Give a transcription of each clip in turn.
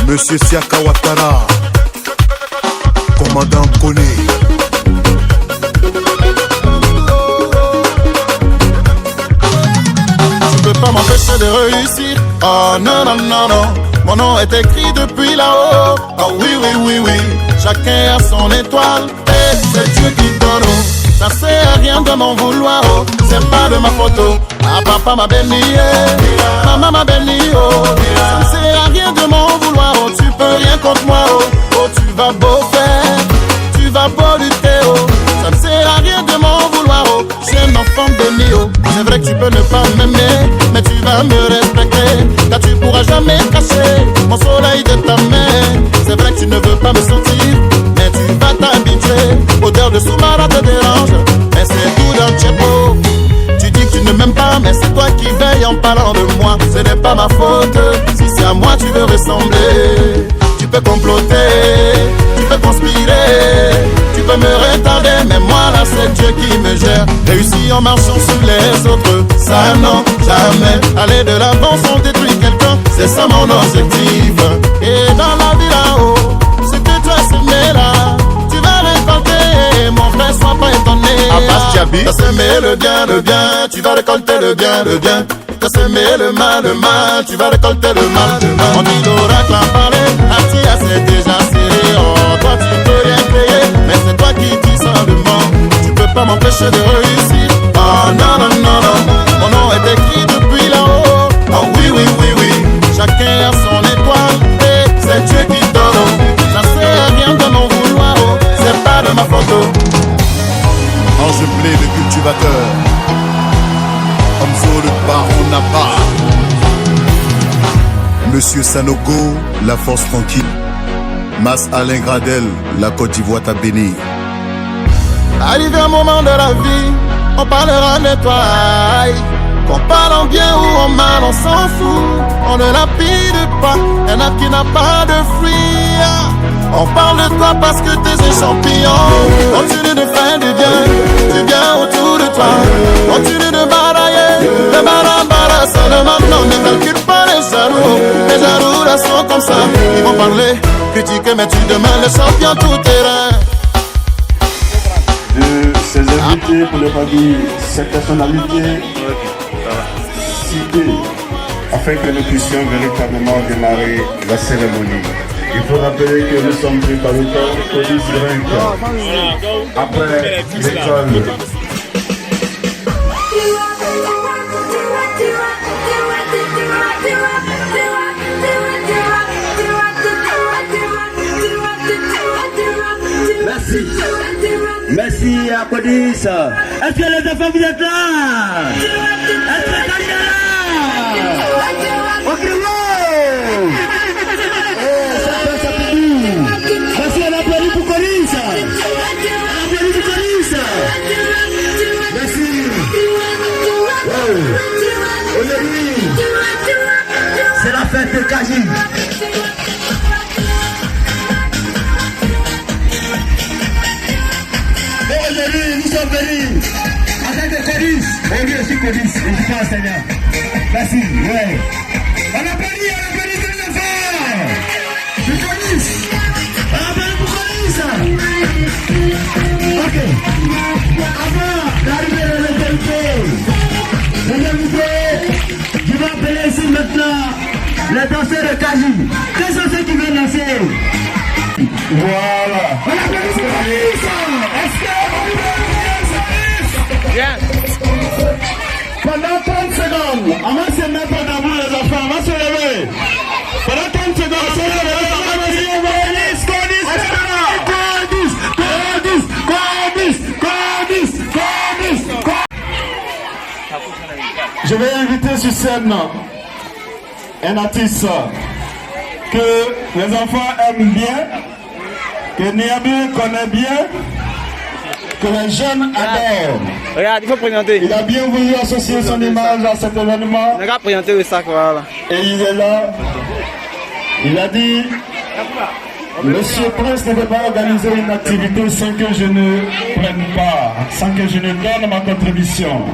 Monsieur Siaka Ouattara, commandant Kone. Tu peux pas m'empêcher de réussir. Oh non, non, non, non. Mon nom est écrit depuis là-haut. Oh oui, oui, oui, oui. Chacun a son étoile. Et c'est Dieu qui donne. Ça sert à rien de m'en vouloir. Oh. C'est pas de ma photo. Ah, papa m'a béni. Maman m'a béni. Oh. Ça ne sert à rien de m'en vouloir. Oh. Tu peux rien contre moi. Oh, oh tu vas beau faire. Tu vas beau lutter. Oh. Ça ne sert à rien de m'en vouloir. Oh. J'ai un enfant béni. Oh. C'est vrai que tu peux ne pas m'aimer, mais tu vas me respecter, car tu pourras jamais cacher mon soleil de ta main. C'est vrai que tu ne veux pas me sentir, mais tu vas t'habituer. Odeur de Soumara te dérange, mais c'est tout dans Tchepo. Tu dis que tu ne m'aimes pas, mais c'est toi qui veilles en parlant de moi. Ce n'est pas ma faute, si c'est à moi tu veux ressembler. Tu peux comploter, tu peux conspirer, tu peux me retarder, mais moi là c'est Dieu qui me gère. Réussir en marchant sur les autres, ça non, jamais. Aller de l'avant sans détruire quelqu'un, c'est ça mon objectif. Et dans la vie là-haut, ce que tu as semé là, tu vas récolter, mon frère, sois pas étonné. Abbas Diaby, t'as semé le bien, tu vas récolter le bien. T'as semé le mal, tu vas récolter le mal. On dit l'oracle a parlé, Atia c'est déjà serré. Oh, toi tu peux rien créer, mais c'est toi qui dis seulement. Tu peux pas m'empêcher de réussir. Oh non, non, non, non. Mon nom est écrit depuis là-haut. Oh oui, oui, oui, oui. Chacun a son étoile, et c'est Dieu qui donne. Ça sert à rien de m'en vouloir, oh. C'est pas de ma photo. Ange Blé, le cultivateur. Hamzo, le baron Napa. Monsieur Sanogo, la force tranquille. Mas Alain Gradel, la Côte d'Ivoire t'a béni. Arrivé un moment de la vie, on parlera de toi. Qu'on parle en bien ou en mal, on s'en fout. On ne lapide pas, y'en a qui n'a pas de fruits. On parle de toi parce que t'es un champion. Continue de faire du bien autour de toi. Continue de barailler, de barabara seulement. Non, ne calcule pas les jaloux. Les jaloux là sont comme ça. Ils vont parler, critiquer, mais tu demeures le champion tout terrain. De ces invités, pour ne pas dire ces personnalités citées, afin que nous puissions véritablement démarrer la cérémonie. Il faut rappeler que nous sommes préparateurs au 10 après l'école. Merci. Merci à Kodis. Est-ce que les enfants vous êtes là? Est-ce que vous êtes là? Ok, merci, on applaudit pour Kodis. On applaudit pour Kodis. Merci. Aujourd'hui, c'est la fête de Kaji. Aujourd'hui, nous sommes venus avec des Kodis. On dit aussi Kodis, je suis pas enseignant. Merci, ouais. On applaudit les enfants. Du Kodis. On applaudit pour Kodis. Ok. Avant d'arriver dans les invités, je vais appeler ici maintenant les danseurs de Kaji. Quels sont ceux qui veulent danser? Voilà. On applaudit pour Kodis. Est-ce que vous voulez bien? Pendant 30 secondes, on va se mettre debout les enfants, on va se lever. Pendant 30 secondes, on se lève. Je vais inviter sur scène un artiste que les enfants aiment bien, que Niamey connaît bien, que les jeunes adorent. Regarde, il faut présenter. Il a bien voulu associer son image à cet événement. Regarde, présenter le sac, voilà. Et il est là. Il a dit, Monsieur Prince ne peut pas organiser une activité sans que je ne prenne part, sans que je ne donne ma contribution.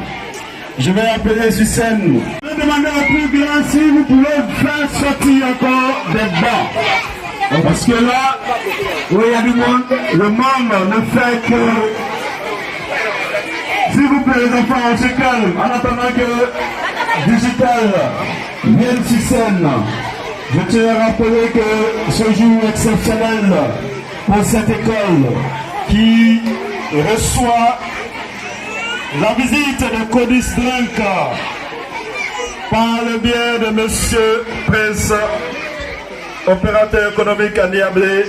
Je vais appeler sur scène. Je vais demander au plus grand si vous pouvez faire sortir encore des bancs. Parce que là, où il y a du monde, le monde ne fait que... S'il vous plaît les enfants, on se calme en attendant que Digital vienne sur scène. Je tiens à rappeler que ce jour exceptionnel pour cette école qui reçoit la visite de Codis Drink par le biais de Monsieur Prince, opérateur économique à Niablé.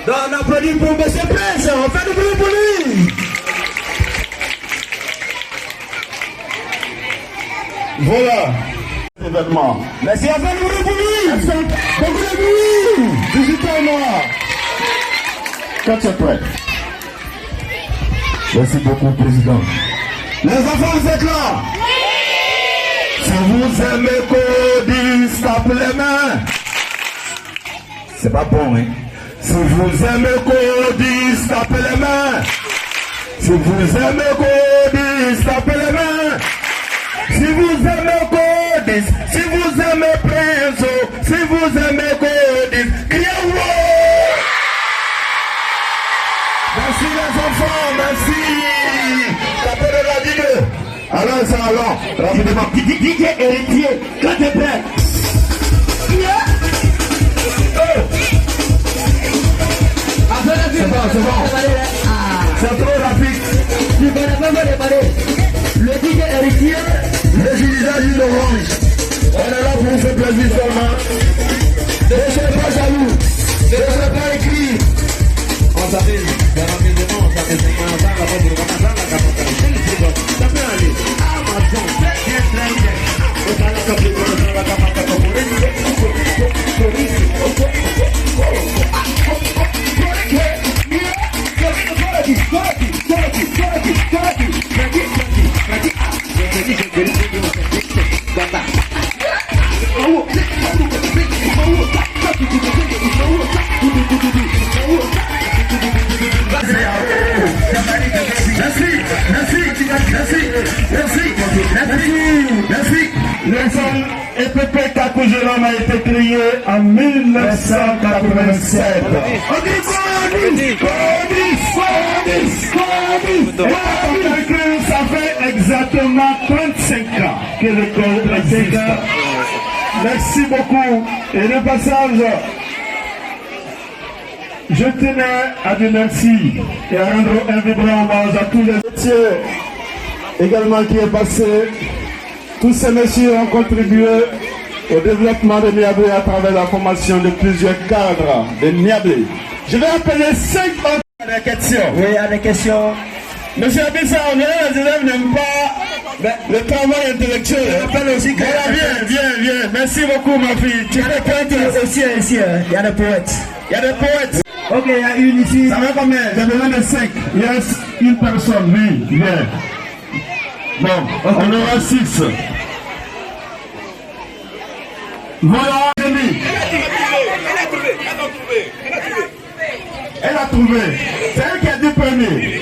Donc on applaudit pour Monsieur Prince, on fait du bruit pour lui. Voilà l'événement. Merci à vous de bruit. Beaucoup de bruit. Digital Noir. Quand tu es prêt. Merci beaucoup, Président. Les enfants, vous êtes là? Si vous aimez Codis, tapez les mains. C'est pas bon, hein? Si vous aimez Codis, tapez les mains. Si vous aimez Codis, tapez les mains. Si vous aimez Codis, si vous aimez Prince, si vous aimez Codis, criez wow! Merci les enfants, merci. Tapez de la digue. Alors ça alors, rapidement. DJ héritier, quand t'es prêt. C'est bon. C'est trop rapide. Tu connais pas me démarrer. Le DJ héritier, les utilisations d'orange. On est là pour vous faire plaisir seulement. Ne soyez pas jaloux. Ne soyez pas écrit. On s'appelle, rapidement, on s'appelle, ça peut aller. Amazon, très bien. On a la capitale, on a la capitale. Merci. L'ensemble EPP Kakoujelam a été créé en 1987. Ça fait exactement 35 ans que l'école existe. Merci beaucoup. Et de passage, je tenais à dire merci et à rendre un vibrant hommage à tous les métiers également qui est passé. Tous ces messieurs ont contribué au développement de Niablé à travers la formation de plusieurs cadres de Niablé. Je vais appeler 5 autres à des questions. Oui, à des questions. Monsieur Abissa, on dirait que les élèves n'aiment pas le travail intellectuel. Voilà, viens. Merci beaucoup, ma fille. Tu es poète aussi ici. Il y a des poètes. Ok, il y a une ici. Ça va combien? J'ai besoin de 5. Il reste une personne, oui, viens. Bon, on aura 6. Voilà, Jémy. Elle a trouvé. C'est elle qui a dit premier.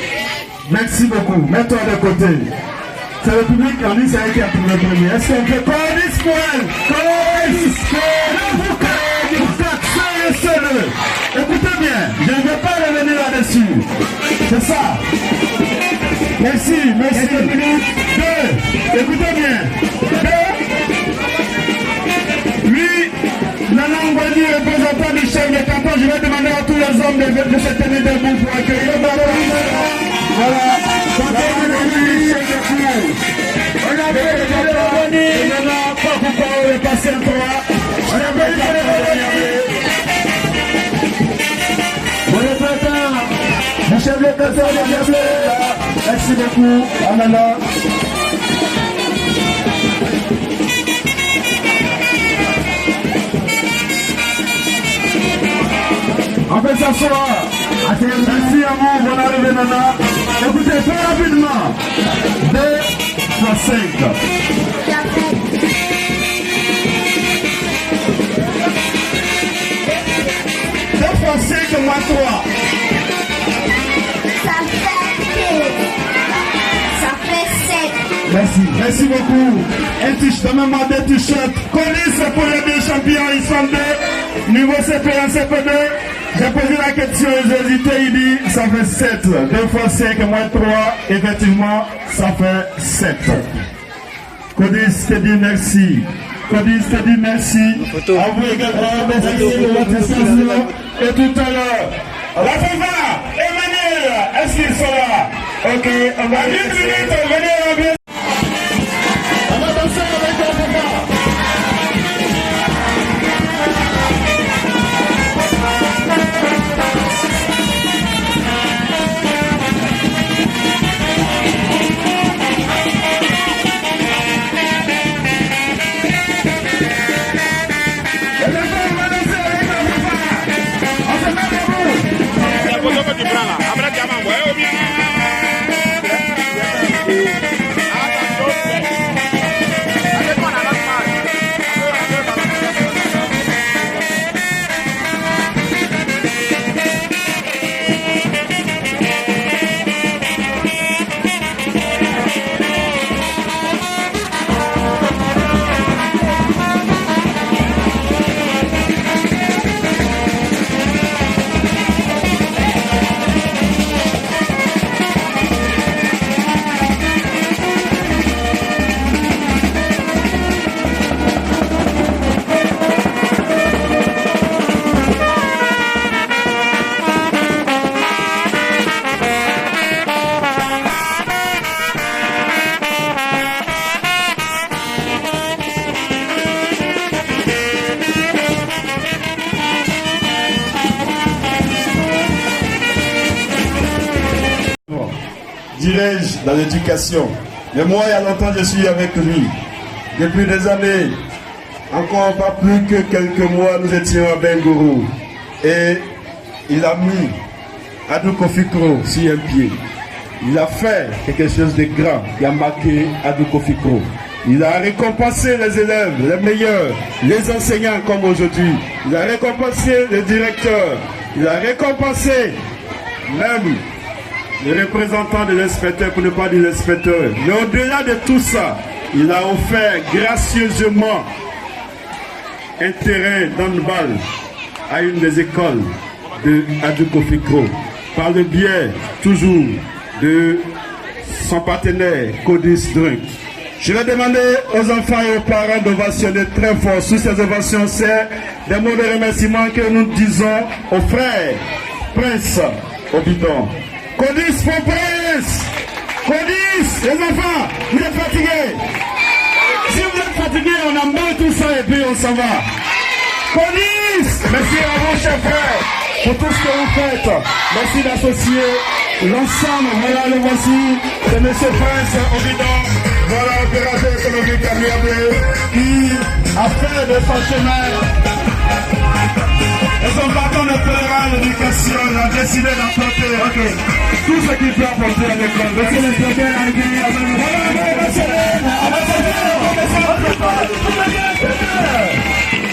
Merci beaucoup. Mets-toi de côté. C'est le public qui a dit c'est elle qui a trouvé premier. Est-ce qu'on fait Codis point? Écoutez bien, je ne vais pas revenir là-dessus. C'est ça. Merci. 2. Écoutez bien. 2. Lui, Nana Ngwadi, représentant du chef de canton, je vais demander à tous les hommes de se tenir debout pour accueillir. Voilà. On a fait le canton. Et maintenant, pourquoi on est passé à 3. On a fait le canton. Bon représentant, le chef de canton de Niablé. Merci beaucoup, Anana. On peut s'asseoir. Merci à vous, bonne arrivée, Nana. Écoutez, très rapidement. 2 fois 5. 2 fois 5 moins 3. Merci beaucoup. Un t-shirt, même des t-shirts. Codis pour les 2 champions, ils sont 2. Niveau CP1, CP2. J'ai posé la question aux hésité, il dit ça fait 7. 2 fois 5 moins 3, effectivement, ça fait 7. Codis te dit merci. Codis te dit merci. À vous également, merci de votre association. Et tout à l'heure, la FEVA, Emmanuel, est-ce qu'il sera? Ok, on va 1 minute, venez, bien. On va danser avec la FEVA. Dirais-je dans l'éducation. Mais moi, il y a longtemps, je suis avec lui. Depuis des années, encore pas plus que quelques mois, nous étions à Bengourou. Et il a mis Adou Kofikro sur un pied. Il a fait quelque chose de grand qui a marqué Adou Kofikro. Il a récompensé les élèves, les meilleurs, les enseignants comme aujourd'hui. Il a récompensé les directeurs. Il a récompensé même les représentants de l'inspecteur, pour ne pas dire l'inspecteur. Mais au-delà de tout ça, il a offert gracieusement un terrain d'handball à une des écoles de Adou Kofikro, par le biais toujours de son partenaire Codis Drink. Je vais demander aux enfants et aux parents d'ovationner très fort. Sous ces ovations, c'est des mots de remerciement que nous disons aux frères Prince au bidon. Codis pour Prince! Codis, les enfants, vous êtes fatigués? Si vous êtes fatigués, on emballe tout ça et puis on s'en va. Codis! Merci à vous, chers frères, pour tout ce que vous faites. Merci d'associer l'ensemble. Voilà, le voici, c'est M. Prince au bidon. Voilà, opérateur économique amiable qui a fait de son chemin. Et son bâton de pèlerin l'éducation, il a décidé d'apporter tout ce qu'il peut apporter à l'école. Monsieur le secrétaire,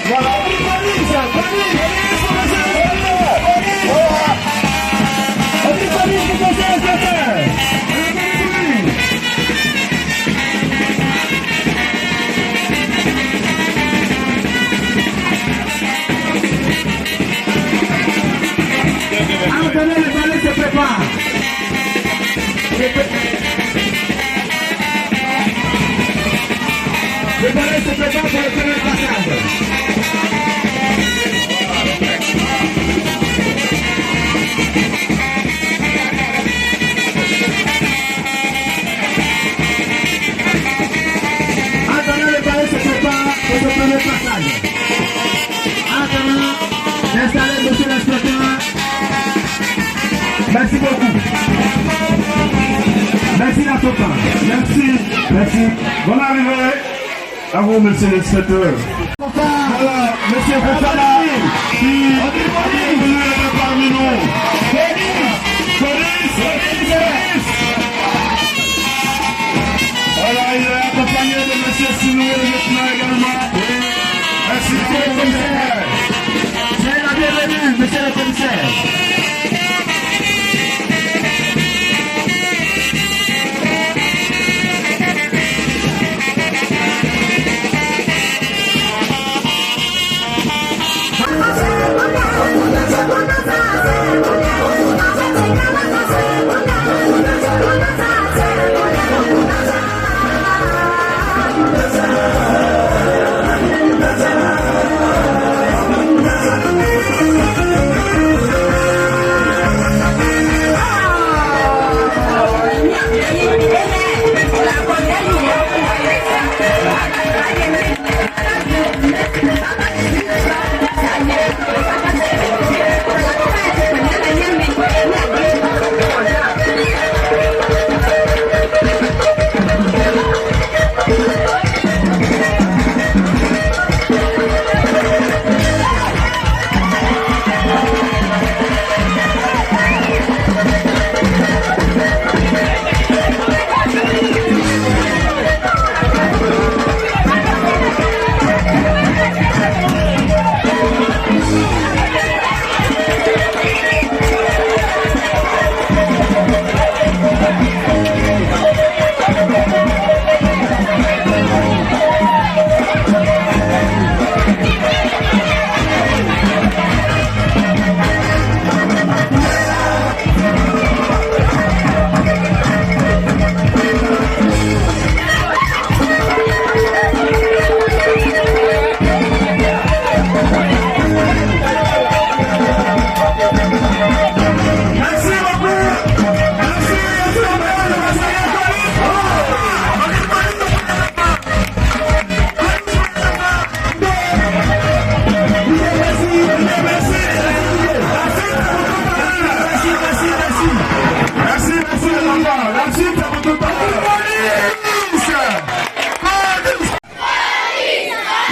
voilà, maintenant, le ballet se prépare. Le ballet se prépare pour le premier passage. Maintenant, le ballet se prépare pour le premier passage. Maintenant, installez monsieur l'inspecteur. Merci beaucoup. Merci la Sopa. Merci. Merci. Bonne arrivée à vous, monsieur l'inspecteur. Voilà, monsieur Fofana, qui est venu parmi nous. Police. Voilà, il est accompagné de monsieur Sinou et le lieutenant également. Merci beaucoup, commissaire. C'est la bienvenue, monsieur le commissaire.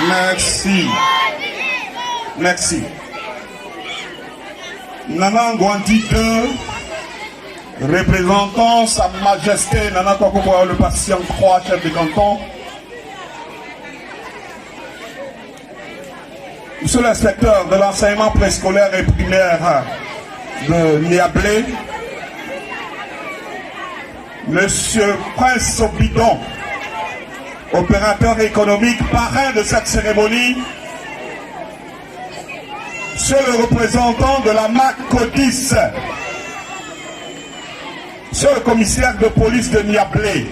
Merci. Merci. Nana Ngwandi II, représentant Sa Majesté Nana Kwakuba, le patient 3, chef de canton. Monsieur l'inspecteur de l'enseignement préscolaire et primaire de Niablé, Monsieur Prince Sobidon, opérateur économique, parrain de cette cérémonie, Monsieur le représentant de la MAC Codis, Monsieur le commissaire de police de Niablé,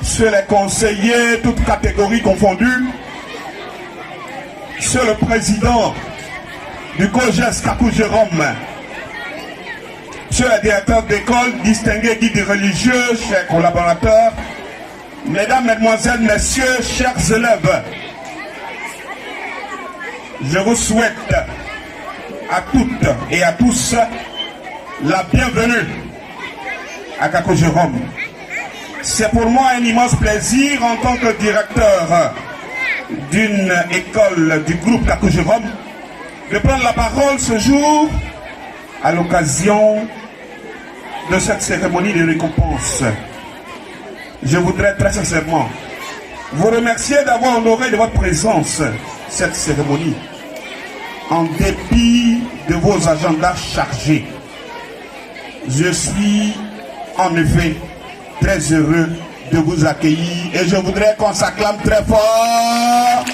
Monsieur les conseillers, toutes catégories confondues, Monsieur le président du COGES Kakou Jérôme, Monsieur le directeur d'école, distingué guide religieux, chers collaborateurs, Mesdames, Mesdemoiselles, Messieurs, chers élèves, je vous souhaite à toutes et à tous la bienvenue à Kakou Jérôme. C'est pour moi un immense plaisir en tant que directeur d'une école du groupe Kakou Jérôme de prendre la parole ce jour à l'occasion de cette cérémonie de récompense. Je voudrais très sincèrement vous remercier d'avoir honoré de votre présence cette cérémonie en dépit de vos agendas chargés. Je suis en effet très heureux de vous accueillir et je voudrais qu'on s'acclame très fort.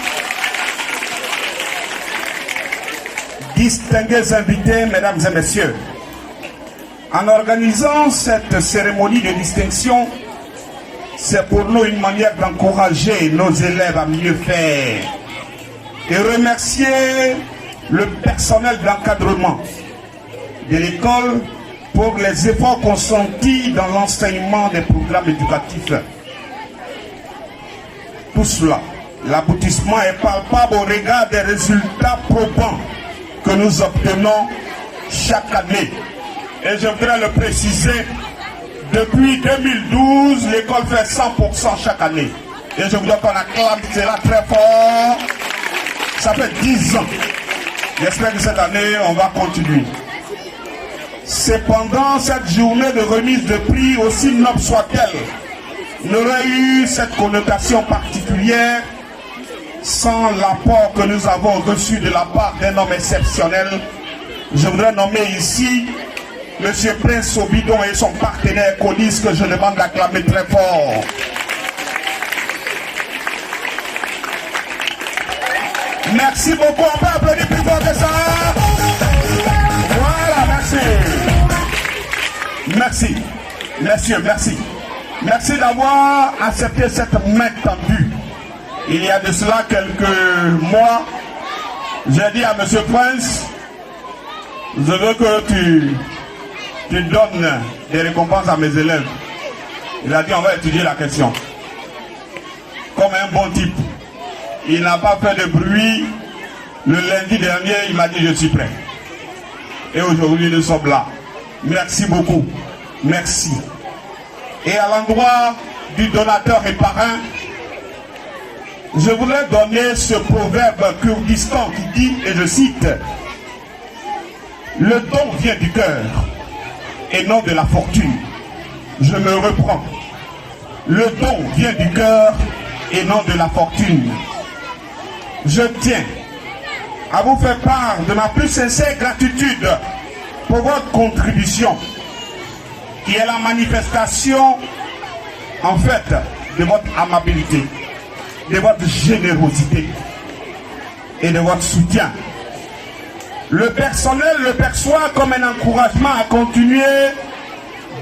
Distingués invités, mesdames et messieurs, en organisant cette cérémonie de distinction, c'est pour nous une manière d'encourager nos élèves à mieux faire et remercier le personnel d'encadrement de l'école pour les efforts consentis dans l'enseignement des programmes éducatifs. Tout cela, l'aboutissement est palpable au regard des résultats probants que nous obtenons chaque année. Et je voudrais le préciser, depuis 2012, l'école fait 100% chaque année. Et je voudrais qu'on acclame cela très fort. Ça fait 10 ans. J'espère que cette année, on va continuer. Cependant, cette journée de remise de prix, aussi noble soit-elle, n'aurait eu cette connotation particulière sans l'apport que nous avons reçu de la part d'un homme exceptionnel. Je voudrais nommer ici M. Prince Sobidon et son partenaire Codis, que je demande d'acclamer très fort. Merci beaucoup, on peut applaudir plus fort que ça. Voilà, merci. Merci, messieurs, merci. Merci d'avoir accepté cette main tendue. Il y a de cela quelques mois, j'ai dit à M. Prince, je veux que tu donnes des récompenses à mes élèves. Il a dit, on va étudier la question. Comme un bon type. Il n'a pas fait de bruit. Le lundi dernier, il m'a dit, je suis prêt. Et aujourd'hui, nous sommes là. Merci beaucoup. Merci. Et à l'endroit du donateur et parrain, je voudrais donner ce proverbe kurdistan qui dit, et je cite, « Le don vient du cœur et non de la fortune. » Je me reprends. Le don vient du cœur et non de la fortune. Je tiens à vous faire part de ma plus sincère gratitude pour votre contribution, qui est la manifestation, en fait, de votre amabilité, de votre générosité et de votre soutien. Le personnel le perçoit comme un encouragement à continuer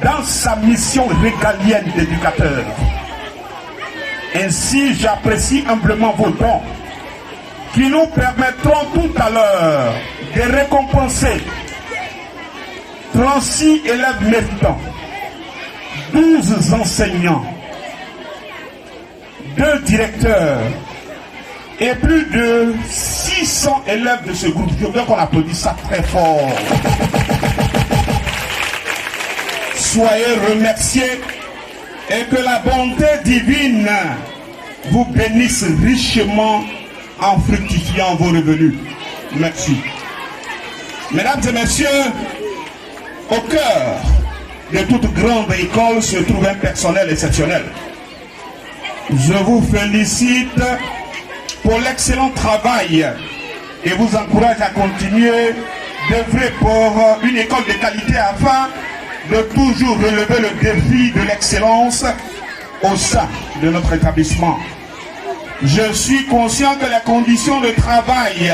dans sa mission régalienne d'éducateur. Ainsi, j'apprécie humblement vos dons qui nous permettront tout à l'heure de récompenser 36 élèves méritants, 12 enseignants, 2 directeurs et plus de 600 élèves de ce groupe. Je veux qu'on applaudisse ça très fort. soyez remerciés et que la bonté divine vous bénisse richement en fructifiant vos revenus. Merci. Mesdames et messieurs, au cœur de toute grande école se trouve un personnel exceptionnel. Je vous félicite pour l'excellent travail et vous encourage à continuer d'œuvrer pour une école de qualité afin de toujours relever le défi de l'excellence au sein de notre établissement. Je suis conscient que les conditions de travail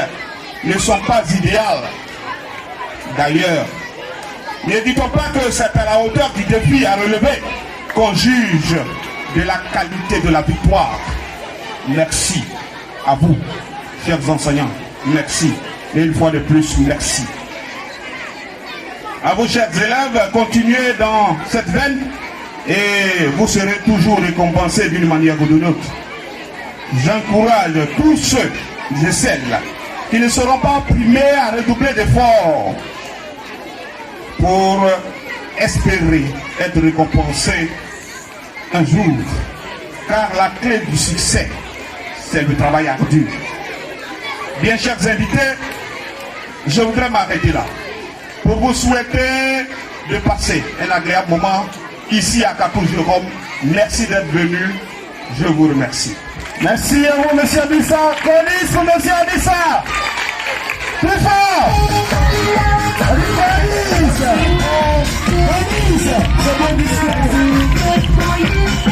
ne sont pas idéales. D'ailleurs, ne dit-on pas que c'est à la hauteur du défi à relever qu'on juge de la qualité de la victoire. Merci à vous, chers enseignants. Merci. Et une fois de plus, merci. À vous, chers élèves, continuez dans cette veine et vous serez toujours récompensés d'une manière ou d'une autre. J'encourage tous ceux et celles qui ne seront pas primés à redoubler d'efforts pour espérer être récompensés un jour. Car la clé du succès, c'est le travail ardu. Bien, chers invités, je voudrais m'arrêter là pour vous souhaiter de passer un agréable moment ici à Catou-Jérôme. Merci d'être venu. Je vous remercie. Merci à vous, monsieur Abissa. Colis pour monsieur Abissa. Plus fort.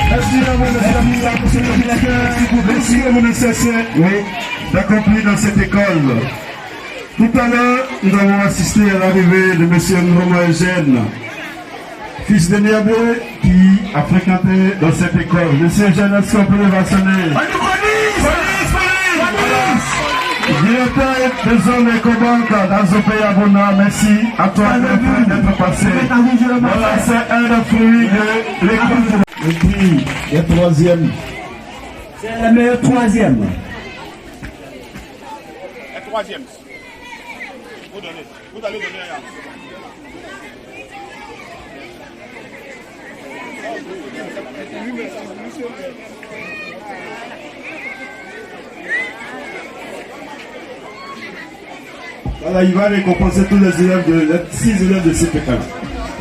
Merci à vous, monsieur Abissa, monsieur le directeur. Merci à vous, nécessaire d'accomplir dans cette école. Tout à l'heure, nous avons assisté à l'arrivée de monsieur Nroma Eugène, fils de Niabé, qui a fréquenté dans cette école. Monsieur Eugène, est-ce qu'on peut le vacciner? Directeur des zones éco-banques dans ce pays abonnant, merci à toi d'être passé. Voilà, c'est un des fruits de l'école. Le prix est troisième. C'est la meilleure troisième. La troisième. Vous allez donner un. Voilà, il va récompenser tous les élèves les 6 élèves de CP1.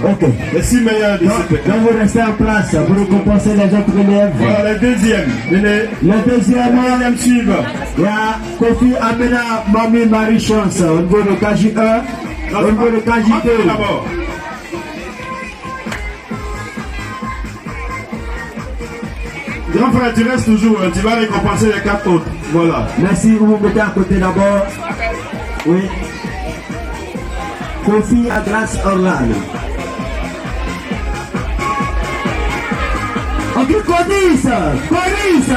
Ok. Les 6 meilleurs de CP1. Donc vous restez en place pour récompenser les autres élèves. Voilà, les deuxièmes. Les deuxièmes suivent. Il y a Kofi Amena Mami Marie Chance au niveau de KJ1. Au niveau de KJ2. D'abord. Grand frère, tu restes toujours, tu vas récompenser les 4 autres. Voilà. Merci, vous vous mettez à côté d'abord. Oui. Kofi Agras Orlando. Ok, Conis! Conis!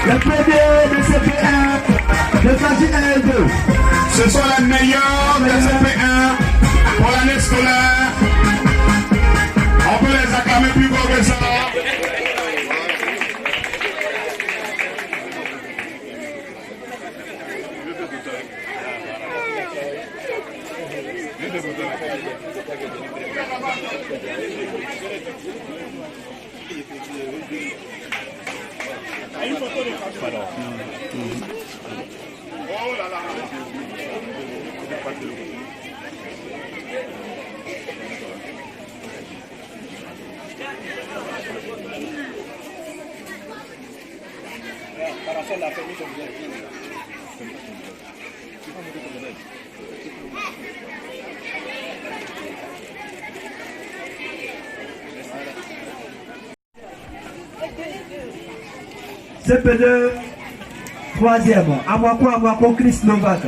Le PD de CP1, de KJ1 2. Ce sont les meilleurs de CP1 pour l'année scolaire. On peut les acclamer plus gros que ça. Oh là là. CP2, troisième, Amwako Chris Novak.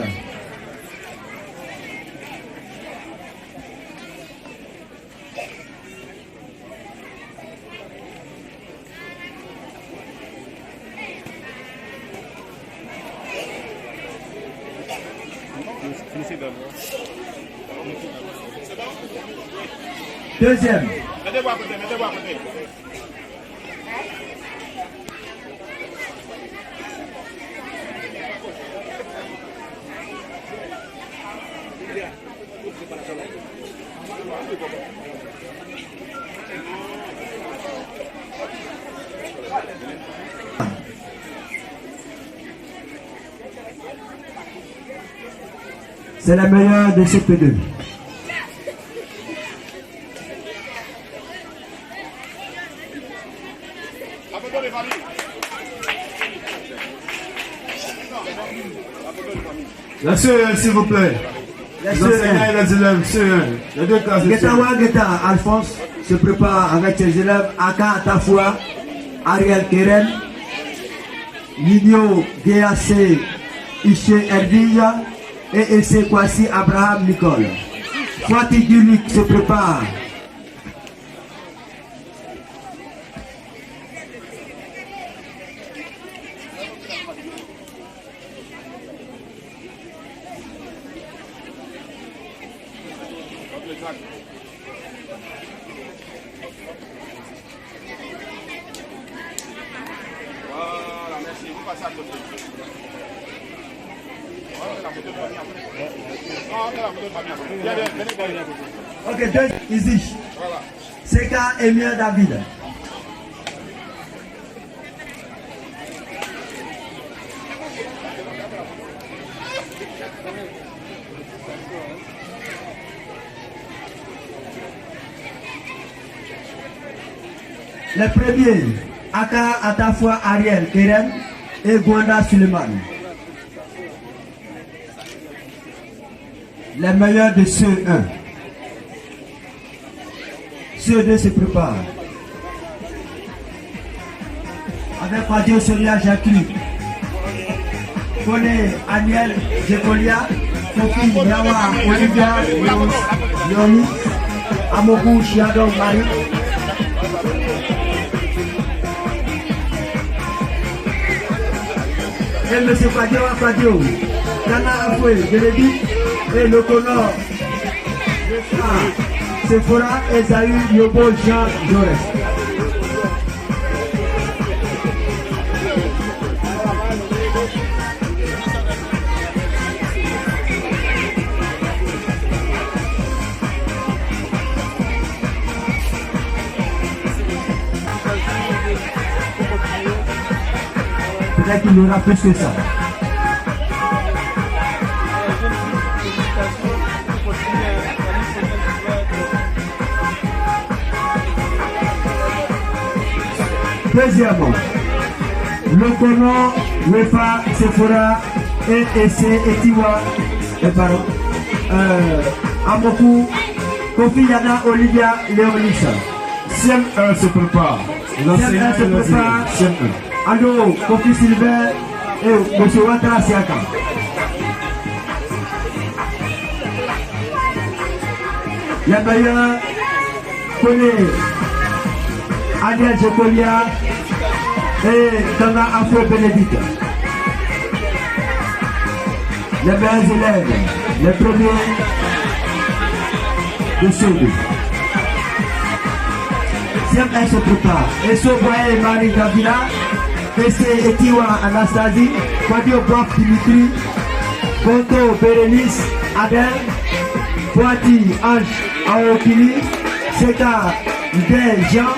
Deuxième. Mettez-vous à côté, mettez-vous à côté. C'est la meilleure de CP2. La CE1, s'il vous plaît. Les enseignants et les élèves, CE1. Les deux classes de CE1. Guetta Alphonse se prépare avec ses élèves Aka Atafoua, Ariel Keren, Nino DAC Ishe Erdilla et Esse Kwasi Abraham Nicole. Fatih Gulik se prépare. Voilà, merci. Vous passez à côté. Ok, deux, ici. Seka Emir David. Les premiers, Aka Atafoua Ariel Keren et Gwanda Suleiman. Les meilleurs de CE1. CE2 se prépare. Avec Radio Soria Jacques, Kone Aniel Jekolia, Kofi Yawa Olivia Yoni, Amoku Shiadon Marie. Et M. Fadio, Kana Afoué, je l'ai dit, et le Conor, Sephora, Esaü, Yobo, Jean, Jaurès. Peut-être qu'il y aura plus que ça. Deuxièmement, le Kono, Wefa, Sephora, et Esse, Etiwa, Amoku, Kofi Yana, Olivia, Léonissa. CM1 se prépare. L'enseignant se et les prépare. élèves. CM1. Ando, Kofi Sylvain et M. Ouattara Siaka. La meilleure connaît Aniel Jekolia et Kanga Afro Bénédicte. Les meilleurs élèves, les premiers de CE2. CM1 se prépare. Et Soboye Marie Davila. Esse Etiwa Anastasie, Fadio Bof Dimitri, Bonto Bérénice, Adel, Boati Ange Aokili, Seka Del Jean.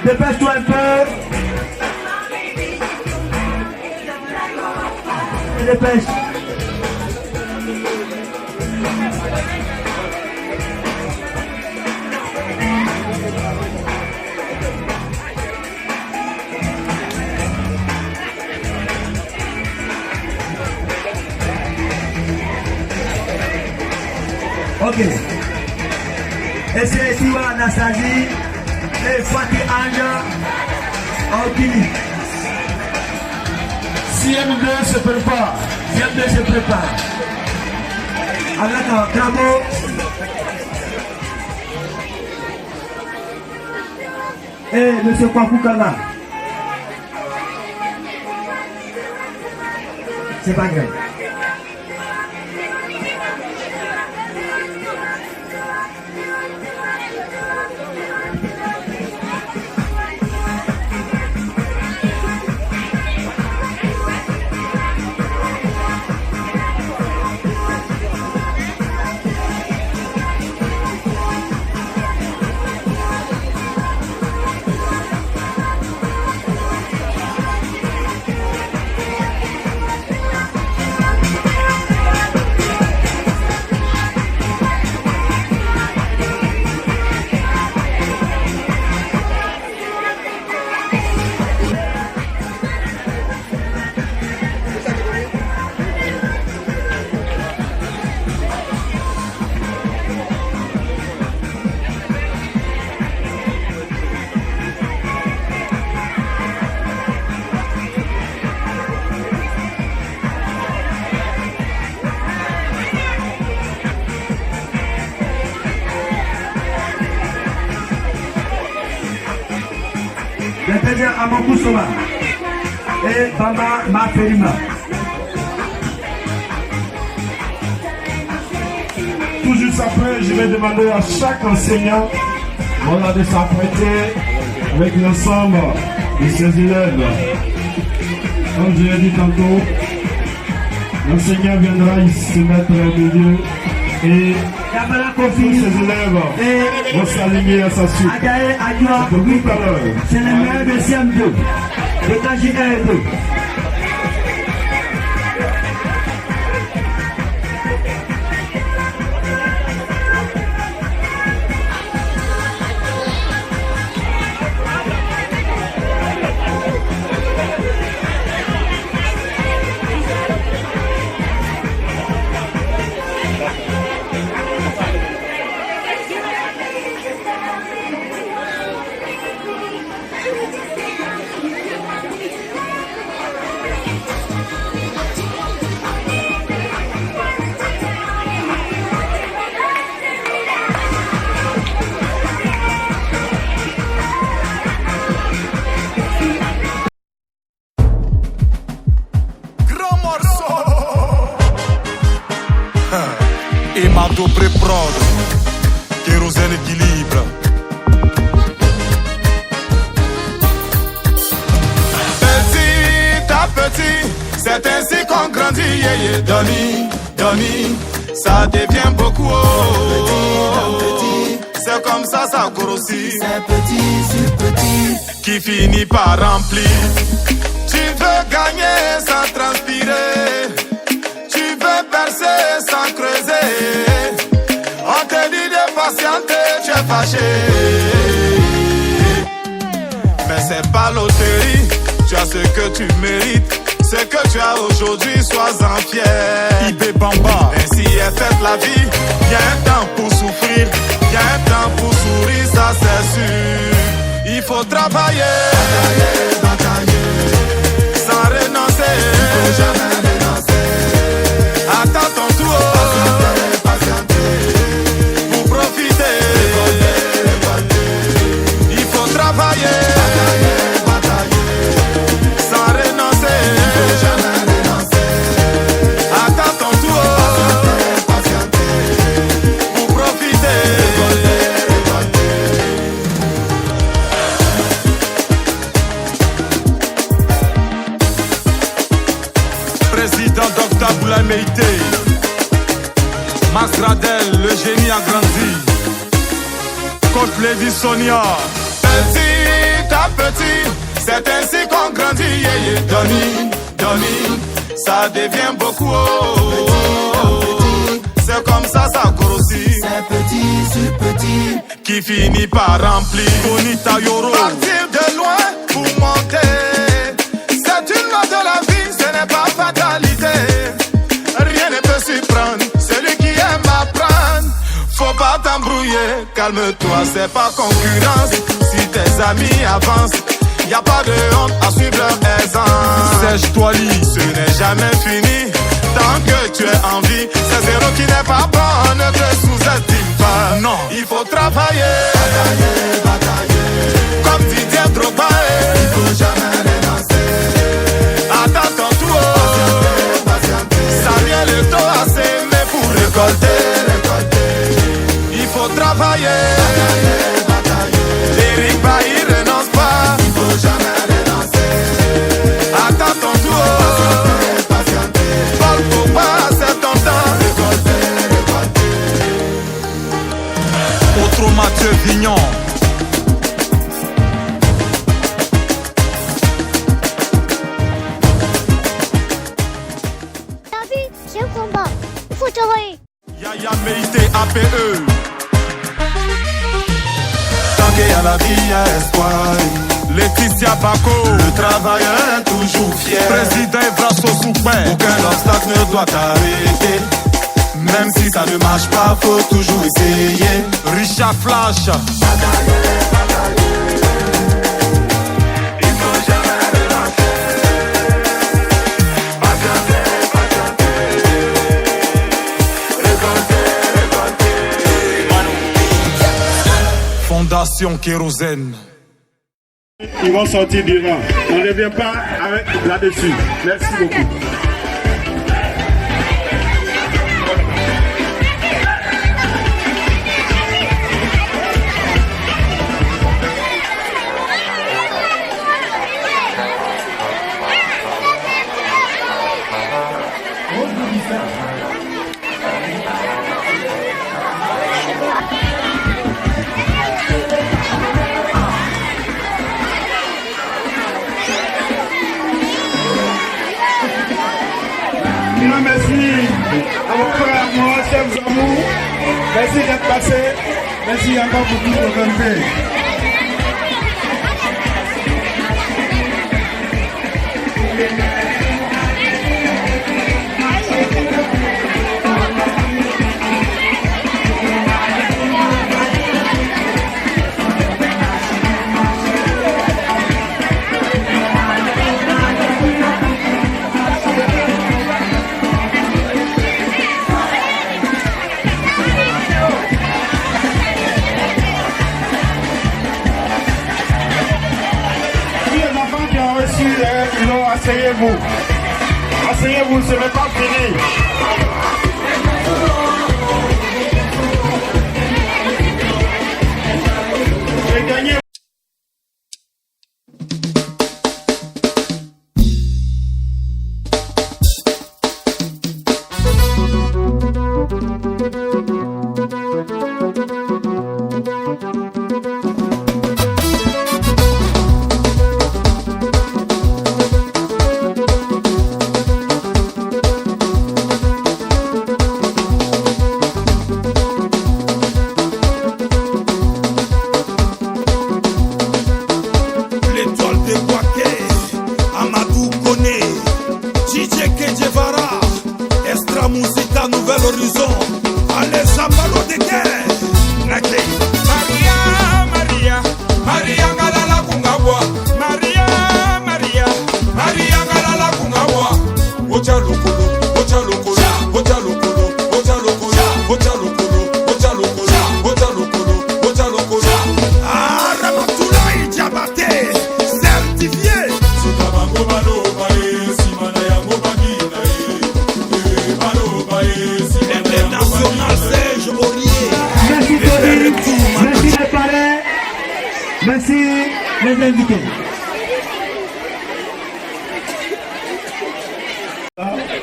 Dépêche-toi un peu. Dépêche. Ok. Et c'est Tiwa Anastasie et Fatih Anja Aokili. CM2 se prépare. CM2 se prépare. Avec un Kramo. Et M. Kwakukala. c'est pas grave. C'est-à-dire Amokou Soma et Bamba Maferima. Tout juste après, je vais demander à chaque enseignant de s'apprêter avec l'ensemble de ses élèves. Comme je l'ai dit tantôt, l'enseignant viendra ici se mettre au milieu et tous ses élèves vont s'aligner à sa suite. Pour tout à l'heure. C'est le meilleur de CM2, de KJ1 et 2. Dobré prod, kérosène équilibre. Petit à petit, c'est ainsi qu'on grandit. Yeah, yeah. Doni, ça devient beaucoup. C'est comme ça grossit. C'est petit sur petit qui finit par remplir. Tu veux gagner sans transpirer. Tu veux percer sans creuser. On te dit de patienter, tu es fâché. Mais c'est pas loterie, tu as ce que tu mérites. Ce que tu as aujourd'hui, sois-en fier. Ibé Bamba, ainsi est faite la vie. Y'a un temps pour souffrir, y'a un temps pour sourire, ça c'est sûr. Il faut travailler, sans renoncer. Il faut jamais renoncer. Attends ton tour. Masradel, le génie a grandi. Coach Lady Sonia. Petit à petit, c'est ainsi qu'on grandit. Yeah, yeah. Doni, ça devient beaucoup. C'est comme ça grossit. C'est petit sur petit qui finit par remplir. Bonita Yoro. Partir de loin pour monter. C'est une loi de la vie, ce n'est pas fatalité. Rien ne peut s'y prendre, celui qui aime apprendre. Faut pas t'embrouiller, calme-toi, c'est pas concurrence. Si tes amis avancent, y a pas de honte à suivre leur aisance. Sèche-toi lit, ce n'est jamais fini. Tant que tu es en vie, c'est zéro qui n'est pas bon, ne te sous-estime pas. Non, il faut travailler, batailler. Comme Didier Drogba, il faut jamais renoncer. Attends ton tour. travailler. Eric Bailly renonce pas. Il faut jamais renoncer. Attends ton tour. Paul Pogba, c'est ton temps. Autre Mathieu Vignon. C'est un combat, il faut travailler. Yaya Méité APE. Tant qu'il y a la vie, il y a espoir. Laetitia Bako. Le travailleur toujours fier. Président Evrasso Soupin. Aucun obstacle ne doit t'arrêter. Même si ça ne marche pas, faut toujours essayer. Richard Flash. Fondation Kérosène. Ils vont sortir du rang. On ne vient pas avec là-dessus. Merci beaucoup. Merci à vos frères, moi, chers amours. Merci d'être passé. Merci encore pour toute votre volonté. Asseyez-vous. Asseyez-vous, ce n'est pas fini. J'ai gagné.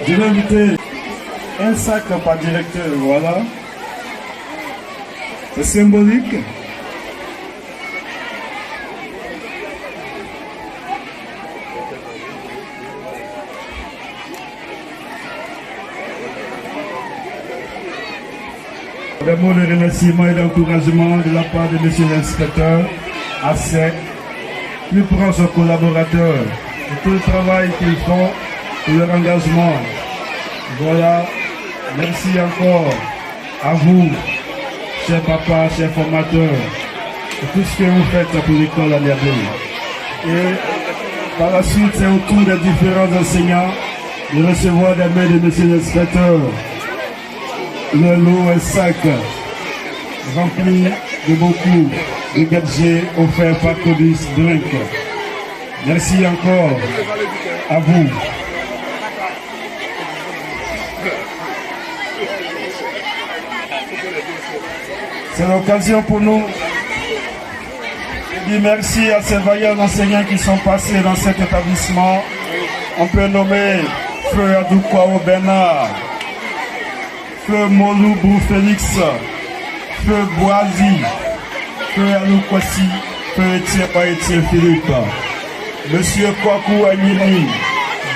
Je vais inviter un sac par directeur, voilà. C'est symbolique. Des mots de remerciement et d'encouragement de la part de M. l'inspecteur à ses plus proches collaborateurs et tout le travail qu'ils font pour leur engagement. Voilà, merci encore à vous, chers papas, chers formateurs, pour tout ce que vous faites pour l'école à Niamey. Et par la suite, c'est au tour des différents enseignants de recevoir des mains de M. l'inspecteur le lot est sac rempli de beaucoup de gadgets offerts par Codis Drink. Merci encore à vous. C'est l'occasion pour nous de dire merci à ces vaillants enseignants qui sont passés dans cet établissement. On peut nommer Feu Adoukwao Bernard, Feu Moloubou Félix, Feu Boazi, Feu Aloukwasi, Feu Etienne Philippe, Monsieur Kwaku Anili,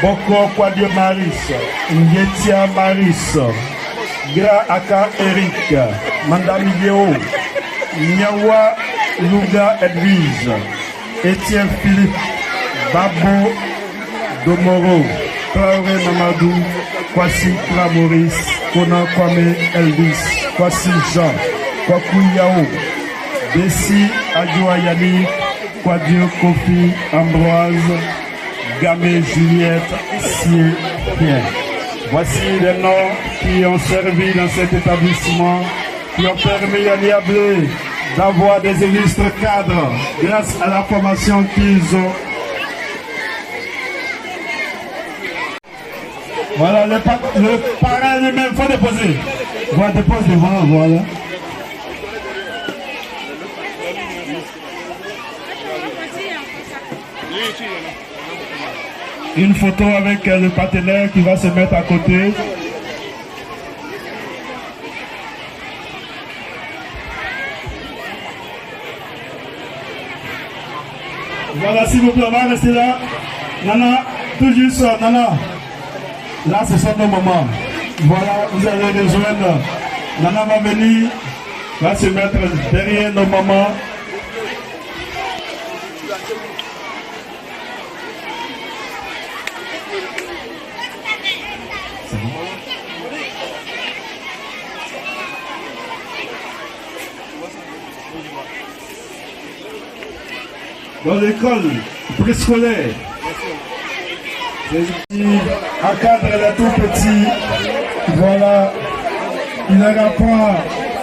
Boko Kwadio Maris, Ngetia Maris, Gra Aka Eric, Madame Yeo, Nyawa Luga Edwige, Etienne Philippe, Babo Domoro, Traoré Mamadou, Kwasi Maurice, Kona Kwame Elvis, Kwasi Jean, Kwaku Yao, Bessi Adjoayani, Kwadio Kofi Ambroise, Gamé Juliette, Sier Pierre. Voici les noms qui ont servi dans cet établissement, qui ont permis à Niablé d'avoir des illustres cadres grâce à la formation qu'ils ont. Voilà, le parrain lui-même, il faut déposer. Voilà, dépose devant, voilà. Une photo avec le partenaire qui va se mettre à côté. Voilà, s'il vous plaît, on va rester là. Nana, tout juste, Nana. Là, ce sont nos mamans. Voilà, vous allez rejoindre. Nana va venir, va se mettre derrière nos mamans. Dans l'école préscolaire, encadre les tout petits, voilà, il leur apprend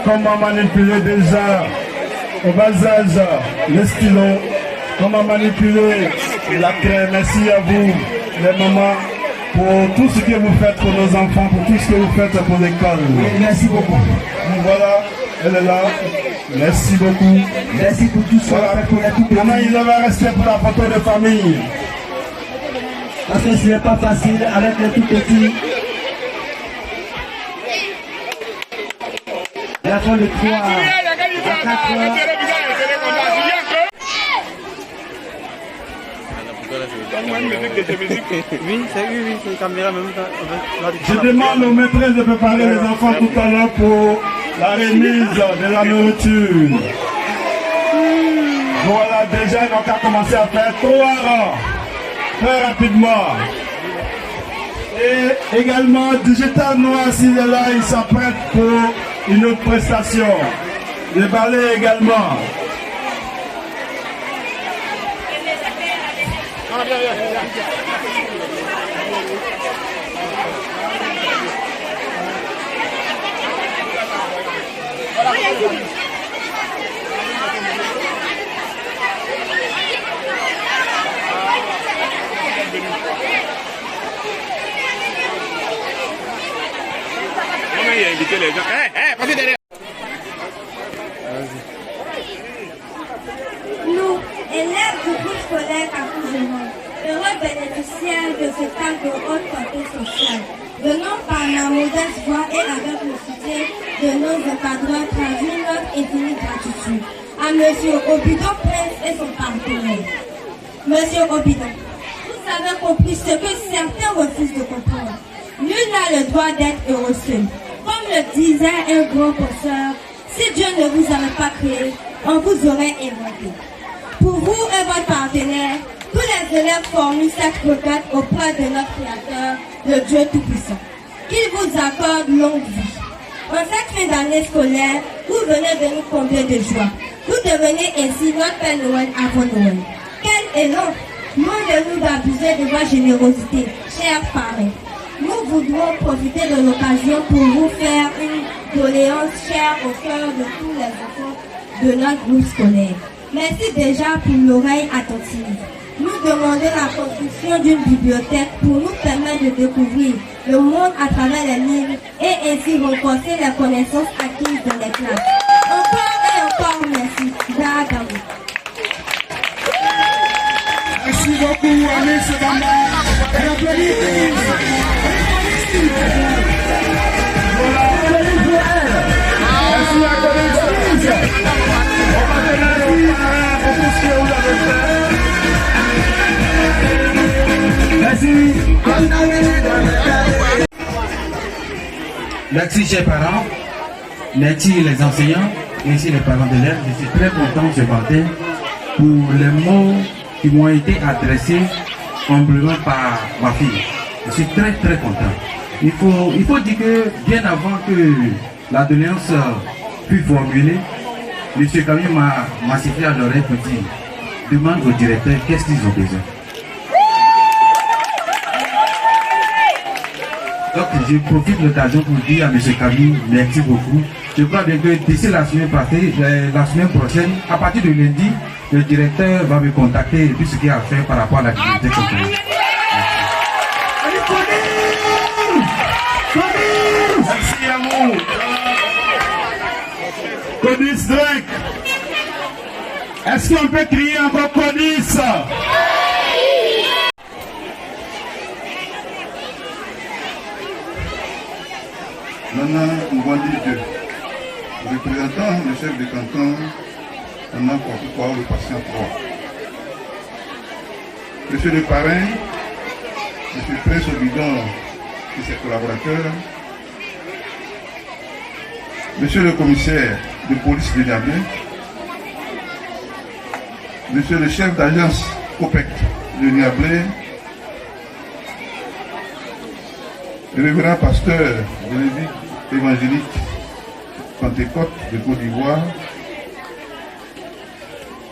comment manipuler déjà au bas âge le stylo, comment manipuler la craie. Merci à vous, les mamans, pour tout ce que vous faites pour nos enfants, pour tout ce que vous faites pour l'école. Merci beaucoup. Voilà, elle est là. Merci beaucoup. Merci pour tout ça. Voilà. Maintenant, il va rester pour la photo de famille. Parce que ce n'est pas facile avec les tout petits. La fin de 3 à 4 heures. Oui, c'est une caméra même. Je demande aux maîtresses de préparer les enfants tout à l'heure pour la remise de la nourriture. Voilà, déjà ils n'ont qu'à commencer à faire 3 rangs très rapidement. Et également, Digital Noir, s'il est là, il s'apprête pour une autre prestation. Les ballets également. Nous, élèves du groupe scolaire Kakouzenon, heureux bénéficiaires de ce cadre de haute portée sociale, venons par la modeste voix et avec le soutien de nos encadreurs traduire notre infinie gratitude à M. Obidon Prince et son partenaire. Monsieur Obidon, vous avez compris ce que certains refusent de comprendre. Nul n'a le droit d'être heureux seul. Comme le disait un grand penseur, si Dieu ne vous avait pas créé, on vous aurait inventé. Pour vous et votre partenaire, tous les élèves formulent cette requête auprès de notre Créateur, le Dieu Tout-Puissant. Qu'il vous accorde longue vie. En cette fin d'année scolaire, vous venez de nous combler de joie. Vous devenez ainsi notre Père Noël avant Noël. Quel élan! Loin de nous d'abuser de votre générosité, chers parents. Nous voudrons profiter de l'occasion pour vous faire une doléance chère au cœur de tous les enfants de notre groupe scolaire. Merci déjà pour l'oreille attentive. Nous demandons la construction d'une bibliothèque pour nous permettre de découvrir le monde à travers les livres et ainsi renforcer les connaissances acquises dans les classes. Encore Merci chers parents, merci les enseignants, merci les parents d'élèves. Je suis très content ce matin pour les mots qui m'ont été adressés humblement par ma fille. Je suis très content. Il faut dire que bien avant que la doléance fût formulée, M. Camille m'a sifflé à l'oreille pour dire, demande au directeur qu'est-ce qu'ils ont besoin. Donc je profite de l'occasion pour dire à M. Camille merci beaucoup. Je crois bien que d'ici la semaine prochaine, à partir de lundi, le directeur va me contacter et tout ce qu'il y a à faire par rapport à l'activité culturelle. Merci à vous. Codis Drake. Est-ce qu'on peut crier encore Codis? Maintenant, nous allons dire que représentant le chef de canton, on a pourquoi le patient 3. Monsieur le parrain, monsieur Prince Obidon et ses collaborateurs, monsieur le commissaire de police de Niablé, monsieur le chef d'agence COPEC de Niablé, le révérend pasteur de l'évêque évangélique Pentecôte de Côte d'Ivoire,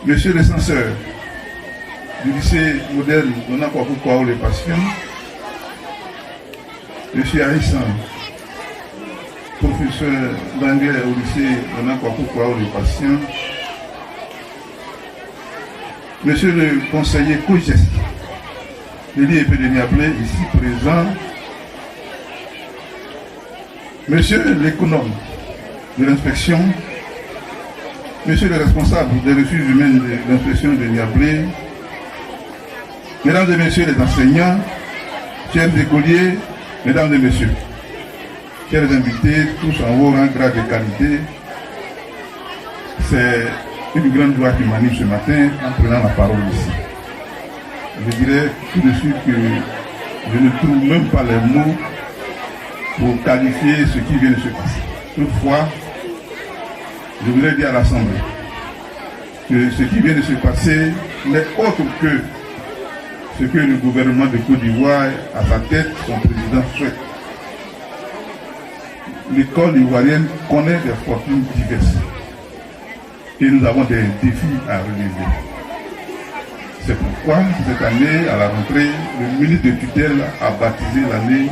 monsieur le censeur du lycée moderne Dona Kwakou les patients, monsieur Aïssan, professeur d'anglais au lycée Dona Kwakou les patients, monsieur le conseiller Kougès de l'IEP de Niablé, ici présent, monsieur l'économe de l'inspection, monsieur le responsable des ressources humaines de l'inspection de Niablé, mesdames et messieurs les enseignants, chers écoliers, mesdames et messieurs, chers invités, tous en haut rang, grade de qualité, c'est une grande joie qui m'anime ce matin en prenant la parole ici. Je dirais tout de suite que je ne trouve même pas les mots pour qualifier ce qui vient de se passer. Toutefois, je voudrais dire à l'Assemblée que ce qui vient de se passer n'est autre que ce que le gouvernement de Côte d'Ivoire, à sa tête, son président souhaite. L'école ivoirienne connaît des fortunes diverses et nous avons des défis à relever. C'est pourquoi cette année, à la rentrée, le ministre de tutelle a baptisé l'année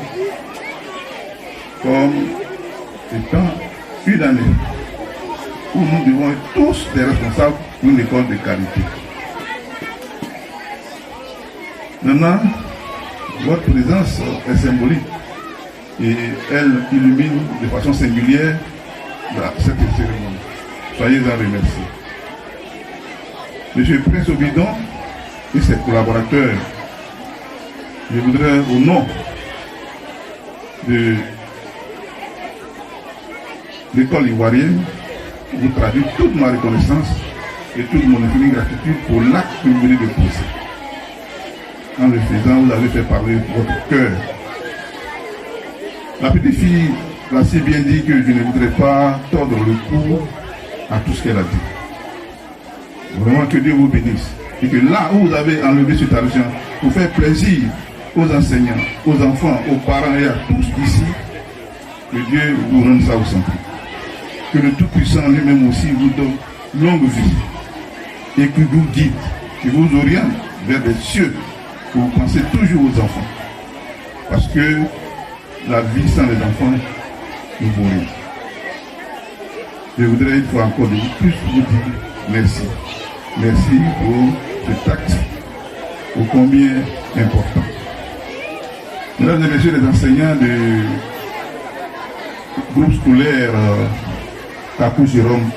comme étant une année où nous devons être tous des responsables d'une école de qualité. Maintenant, votre présence est symbolique et elle illumine de façon singulière cette cérémonie. Soyez en remerciés. Monsieur Prince Obidon et ses collaborateurs, je voudrais au nom de l'école ivoirienne vous traduire toute ma reconnaissance et toute mon infinie gratitude pour l'acte que vous venez de poser. En le faisant, vous avez fait parler votre cœur. La petite fille l'a si bien dit que je ne voudrais pas tordre le cou à tout ce qu'elle a dit. Vraiment que Dieu vous bénisse. Et que là où vous avez enlevé cet argent pour faire plaisir aux enseignants, aux enfants, aux parents et à tous ici, que Dieu vous rende ça au centre. Que le Tout-Puissant lui-même aussi vous donne longue vie et que vous guide, que vous oriente vers des cieux, que vous pensez toujours aux enfants. Parce que la vie sans les enfants ne vaut rien. Je voudrais une fois encore de plus vous dire merci. Merci pour cet acte ô combien important. Mesdames et messieurs les enseignants du groupe scolaire Kakou Jérôme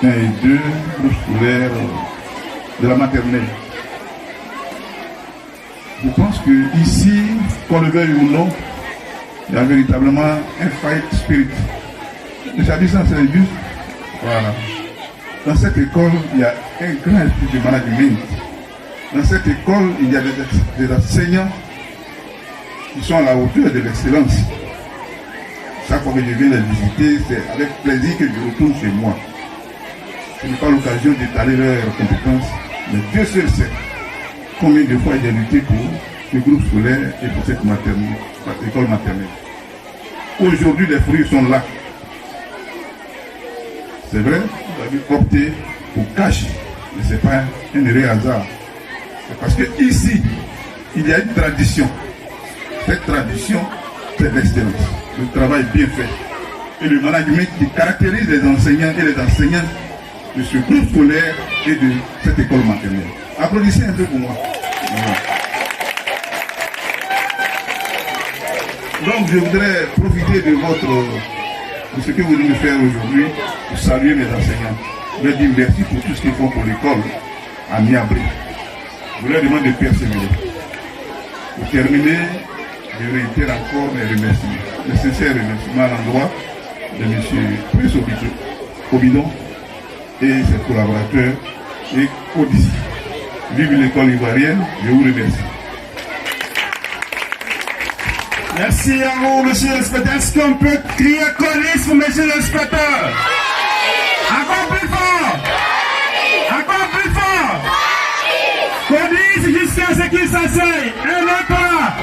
1 et 2, groupe scolaire de la maternelle. Je pense que ici, qu'on le veuille ou non, il y a véritablement un fight spirit. Le chadissant, c'est juste. Voilà. Dans cette école, il y a un grand esprit de management. Dans cette école, il y a des enseignants qui sont à la hauteur de l'excellence. Chaque fois que je viens les visiter, c'est avec plaisir que je retourne chez moi. Je n'ai pas l'occasion d'étaler leurs compétences, mais Dieu seul sait combien de fois j'ai lutté pour ce groupe scolaire et pour cette école maternelle. Aujourd'hui, les fruits sont là. C'est vrai, vous avez opté pour cacher, mais ce n'est pas un heureux hasard. C'est parce que ici, il y a une tradition. Cette tradition, c'est l'excellence, le travail bien fait et le management qui caractérise les enseignants et les enseignantes de ce groupe scolaire et de cette école maternelle. Applaudissez un peu pour moi. Voilà. Donc je voudrais profiter de ce que vous venez de faire aujourd'hui pour saluer mes enseignants. Je leur dis merci pour tout ce qu'ils font pour l'école à Niabré. Je leur demande de persévérer. Pour terminer, je réitère encore mes remerciements, les sincères remerciements à l'endroit de M. Prince Obidon et ses collaborateurs et Odyssey. Vive l'école ivoirienne, je vous remercie. Merci à vous, monsieur l'inspecteur. Est-ce qu'on peut crier colis pour monsieur l'inspecteur? Encore plus fort! Encore plus fort! Colis jusqu'à ce qu'il s'asseye. Un autre là!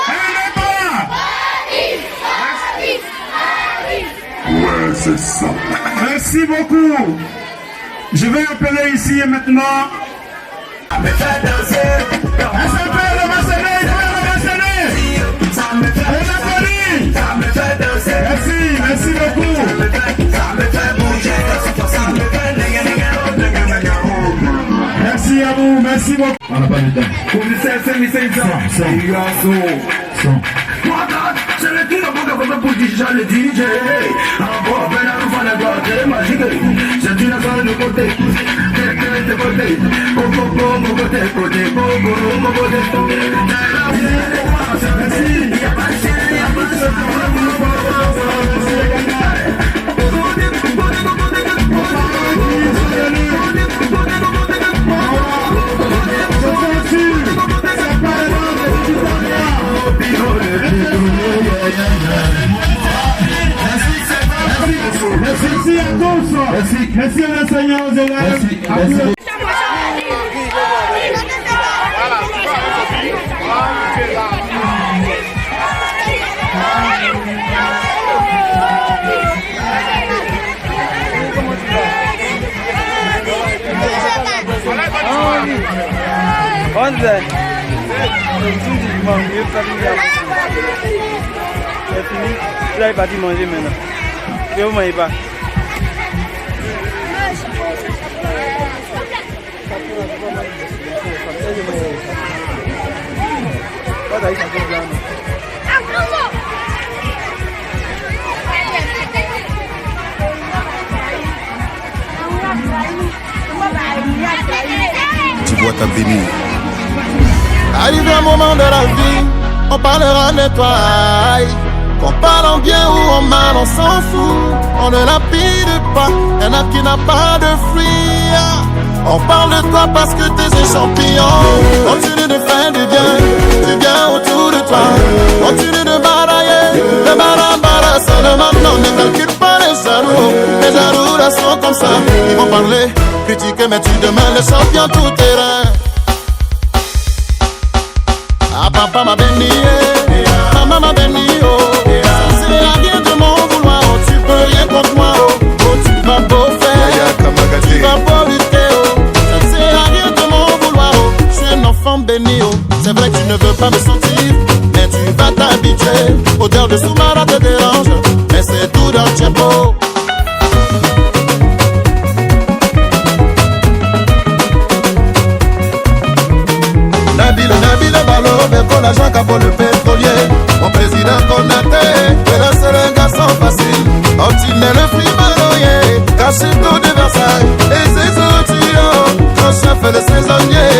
Un autre là! Ouais, c'est ça. Merci beaucoup. Je vais appeler ici et maintenant. On s'appelle le merci beaucoup. Merci à vous, merci beaucoup. On n'a pas le temps. C'est le tir pour le DJ. Encore ben à la gloire, c'est magique. C'est une affaire de côté. De côté. Merci à tous. Merci à l'enseignant aux élèves. C'est fini. Là, il est parti manger maintenant. Et vous ne mangez pas. Tu vois ta bénie. Arrivé un moment de la vie, on parlera de toi. Qu'on parle en bien ou en mal, on s'en fout. On ne lapide pas, y'en a qui n'a pas de fruits. On parle de toi parce que t'es un champion. Continue de faire du bien autour de toi. Continue de barailler, de barabara. Seulement non, ne calcule pas les jaloux là sont comme ça. Ils vont parler, critiquer, mais tu demeures le champion tout terrain. Ah papa m'a béni, maman m'a béni, oh. C'est rien de mon vouloir, oh. Tu peux rien contre moi, oh. Oh tu vas beau faire, tu vas beau lutter, oh. Ça ne sert à rien de mon vouloir, oh. Je suis un enfant béni, oh. C'est vrai que tu ne veux pas me sentir, mais tu vas t'habituer. Odeur de sous-marin te dérange, mais c'est tout dans le tempo. Nabile Balo, Beko l'agent pour le pétrolier. Mon président Konaté, là c'est un garçon facile. Ortiné le fruit maloyé, Cachito de Versailles. Et ses outils, grand chef et le saisonnier.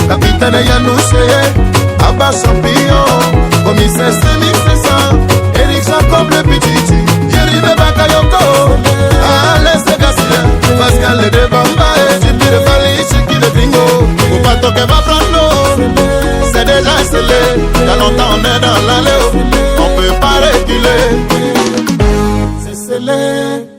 Capitaine Yanouché, Abba champion. Commissaire Sémix Cessan, Eric Jacob le petit. Yerime Bakayoko, Alès de Garcia, Pascal le de Bamba. Chipi de Fali, Chiki de Bingo. Faut pas toquer ma prendre l'eau. C'est déjà scellé, il y a longtemps on est dans l'allée. On peut pas reculer. Pelé.